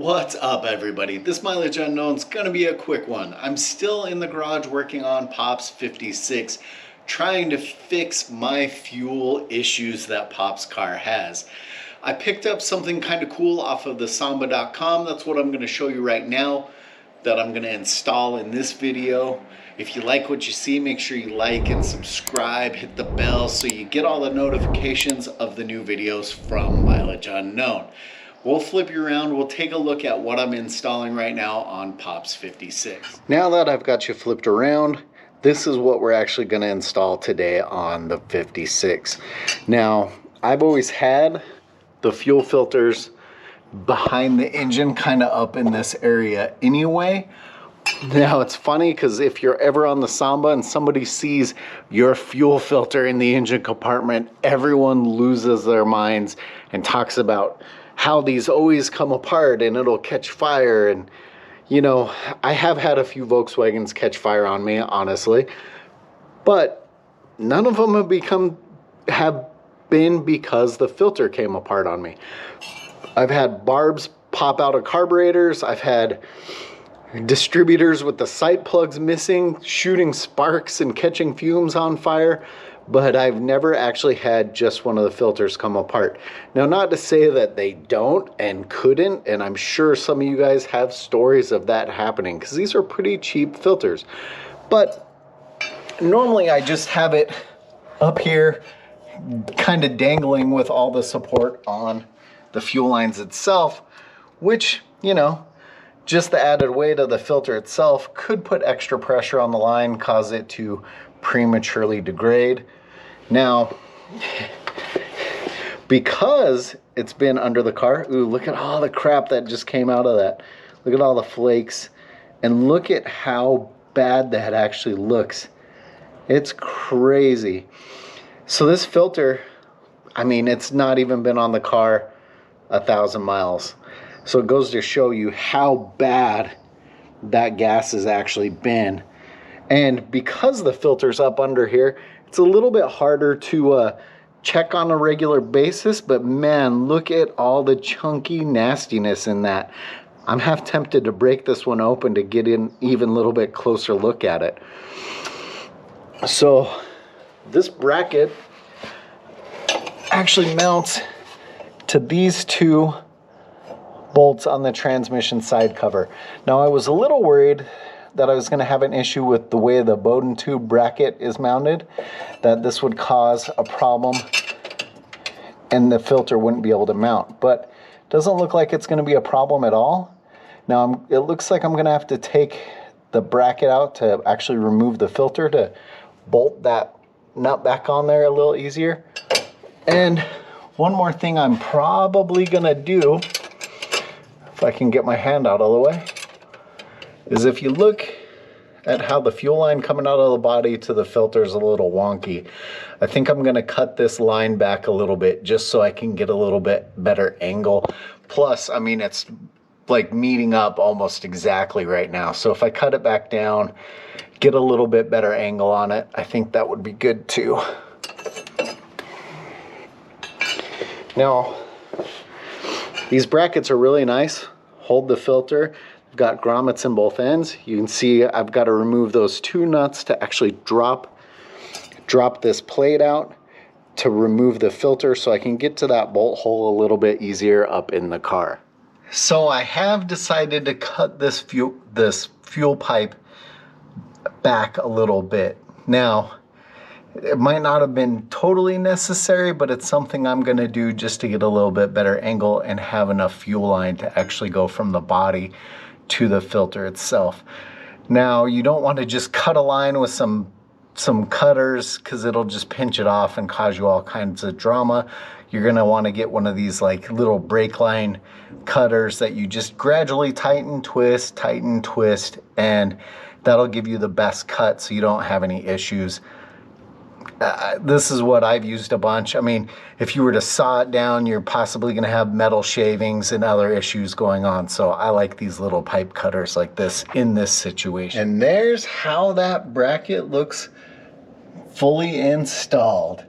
What's up, everybody? This mileage unknown is gonna be a quick one. I'm still in the garage working on Pop's 56, trying to fix my fuel issues that Pop's car has. I picked up something kind of cool off of thesamba.com. That's what I'm gonna show you right now, that I'm gonna install in this video. If you like what you see, make sure you like and subscribe, hit the bell so you get all the notifications of the new videos from Mileage Unknown. We'll flip you around. We'll take a look at what I'm installing right now on Pop's 56. Now that I've got you flipped around, this is what we're actually going to install today on the 56. Now, I've always had the fuel filters behind the engine kind of up in this area anyway. Now, it's funny because if you're ever on the Samba and somebody sees your fuel filter in the engine compartment, everyone loses their minds and talks about how these always come apart and it'll catch fire. And you know, I have had a few Volkswagens catch fire on me, honestly, but none of them have been because the filter came apart on me. I've had barbs pop out of carburetors. I've had distributors with the sight plugs missing, shooting sparks and catching fumes on fire, but I've never actually had just one of the filters come apart. Now, not to say that they don't and couldn't, and I'm sure some of you guys have stories of that happening because these are pretty cheap filters, but normally I just have it up here kind of dangling with all the support on the fuel lines itself, which, you know, just the added weight of the filter itself could put extra pressure on the line, cause it to prematurely degrade. Now, because it's been under the car, ooh, look at all the crap that just came out of that. Look at all the flakes, and look at how bad that actually looks. It's crazy. So this filter, I mean, it's not even been on the car 1,000 miles. So it goes to show you how bad that gas has actually been. And because the filter's up under here, it's a little bit harder to check on a regular basis, but man, look at all the chunky nastiness in that. I'm half tempted to break this one open to get an even a little bit closer look at it. So this bracket actually mounts to these two bolts on the transmission side cover. Now, I was a little worried that I was going to have an issue with the way the Bowden tube bracket is mounted, that this would cause a problem and the filter wouldn't be able to mount, but it doesn't look like it's going to be a problem at all. Now, it looks like I'm going to have to take the bracket out to actually remove the filter to bolt that nut back on there a little easier. And one more thing I'm probably going to do, if I can get my hand out of the way, is if you look at how the fuel line coming out of the body to the filter is a little wonky. I think I'm going to cut this line back a little bit just so I can get a little bit better angle. Plus, I mean, it's like meeting up almost exactly right now. So if I cut it back down, get a little bit better angle on it, I think that would be good too. Now, these brackets are really nice. Hold the filter. I've got grommets in both ends. You can see I've got to remove those two nuts to actually drop this plate out to remove the filter so I can get to that bolt hole a little bit easier up in the car. So I have decided to cut this fuel pipe back a little bit. Now, it might not have been totally necessary, but it's something I'm going to do just to get a little bit better angle and have enough fuel line to actually go from the body to the filter itself. Now, you don't want to just cut a line with some cutters because it'll just pinch it off and cause you all kinds of drama. You're going to want to get one of these like little brake line cutters that you just gradually tighten, twist, and that'll give you the best cut so you don't have any issues. This is what I've used a bunch. I mean, if you were to saw it down, you're possibly going to have metal shavings and other issues going on. So I like these little pipe cutters like this in this situation. And there's how that bracket looks fully installed.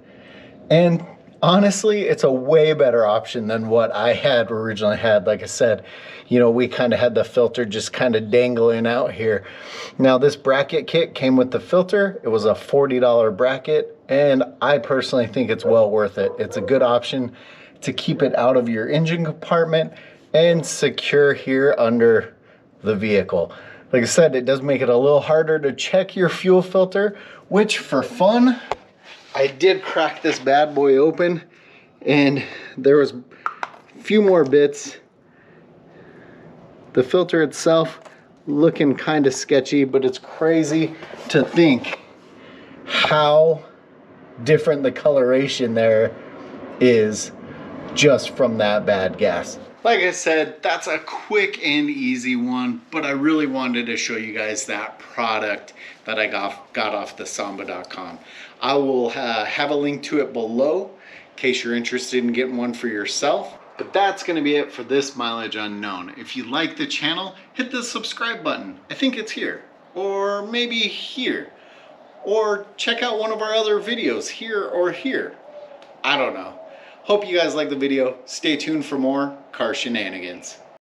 And Honestly, it's a way better option than what I had originally had. Like I said, you know, we kind of had the filter just kind of dangling out here. Now this bracket kit came with the filter. It was a $40 bracket, and I personally think it's well worth it. It's a good option to keep it out of your engine compartment and secure here under the vehicle. Like I said, it does make it a little harder to check your fuel filter, which for fun, I did crack this bad boy open, and there was a few more bits. The filter itself looking kind of sketchy, but it's crazy to think how different the coloration there is just from that bad gas. Like I said, that's a quick and easy one, but I really wanted to show you guys that product that I got off thesamba.com. I will have a link to it below in case you're interested in getting one for yourself. But that's going to be it for this Mileage Unknown. If you like the channel, hit the subscribe button. I think it's here, or maybe here, or check out one of our other videos here or here. I don't know. Hope you guys like the video. Stay tuned for more car shenanigans.